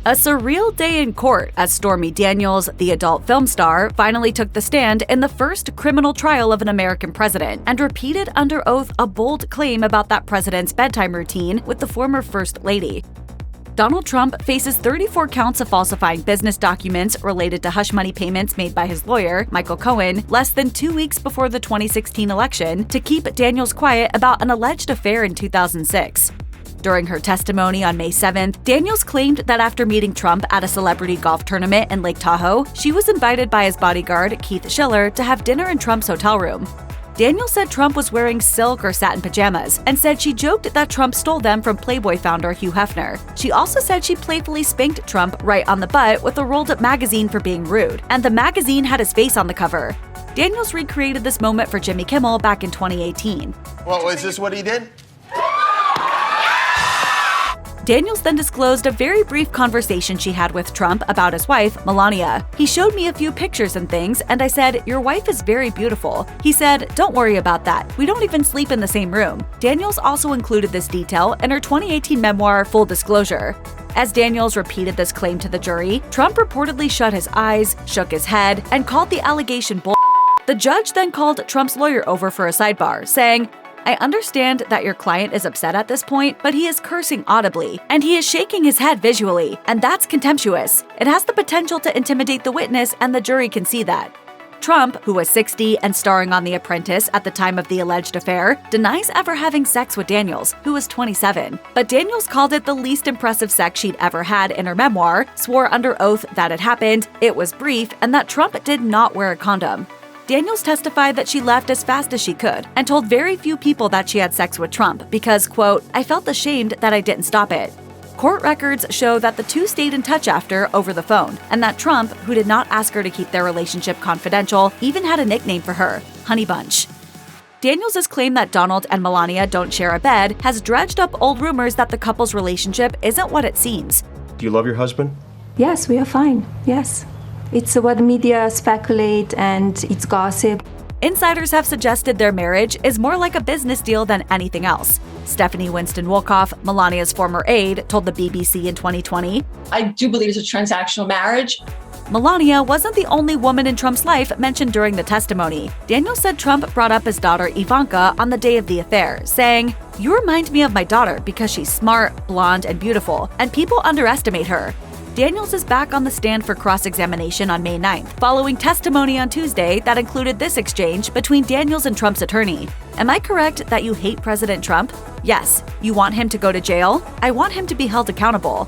A surreal day in court as Stormy Daniels, the adult film star, finally took the stand in the first criminal trial of an American president and repeated under oath a bold claim about that president's bedtime routine with the former First Lady. Donald Trump faces 34 counts of falsifying business documents related to hush money payments made by his lawyer, Michael Cohen, less than 2 weeks before the 2016 election to keep Daniels quiet about an alleged affair in 2006. During her testimony on May 7th, Daniels claimed that after meeting Trump at a celebrity golf tournament in Lake Tahoe, she was invited by his bodyguard, Keith Schiller, to have dinner in Trump's hotel room. Daniels said Trump was wearing silk or satin pajamas and said she joked that Trump stole them from Playboy founder Hugh Hefner. She also said she playfully spanked Trump right on the butt with a rolled-up magazine for being rude, and the magazine had his face on the cover. Daniels recreated this moment for Jimmy Kimmel back in 2018. Well, is this what he did? Daniels then disclosed a very brief conversation she had with Trump about his wife, Melania. "He showed me a few pictures and things, and I said, 'Your wife is very beautiful.' He said, 'Don't worry about that. We don't even sleep in the same room.'" Daniels also included this detail in her 2018 memoir, Full Disclosure. As Daniels repeated this claim to the jury, Trump reportedly shut his eyes, shook his head, and called the allegation bull. The judge then called Trump's lawyer over for a sidebar, saying, "I understand that your client is upset at this point, but he is cursing audibly, and he is shaking his head visually, and that's contemptuous. It has the potential to intimidate the witness, and the jury can see that." Trump, who was 60 and starring on The Apprentice at the time of the alleged affair, denies ever having sex with Daniels, who was 27. But Daniels called it the least impressive sex she'd ever had in her memoir, swore under oath that it happened, it was brief, and that Trump did not wear a condom. Daniels testified that she left as fast as she could and told very few people that she had sex with Trump because, quote, "I felt ashamed that I didn't stop it." Court records show that the two stayed in touch after over the phone, and that Trump, who did not ask her to keep their relationship confidential, even had a nickname for her, Honey Bunch. Daniels' claim that Donald and Melania don't share a bed has dredged up old rumors that the couple's relationship isn't what it seems. Do you love your husband? Yes, we are fine. Yes. It's what the media speculate and it's gossip. Insiders have suggested their marriage is more like a business deal than anything else. Stephanie Winston-Wolkoff, Melania's former aide, told the BBC in 2020, "I do believe it's a transactional marriage." Melania wasn't the only woman in Trump's life mentioned during the testimony. Daniels said Trump brought up his daughter Ivanka on the day of the affair, saying, "You remind me of my daughter because she's smart, blonde, and beautiful, and people underestimate her." Daniels is back on the stand for cross-examination on May 9th, following testimony on Tuesday that included this exchange between Daniels and Trump's attorney. "Am I correct that you hate President Trump? Yes. You want him to go to jail? I want him to be held accountable.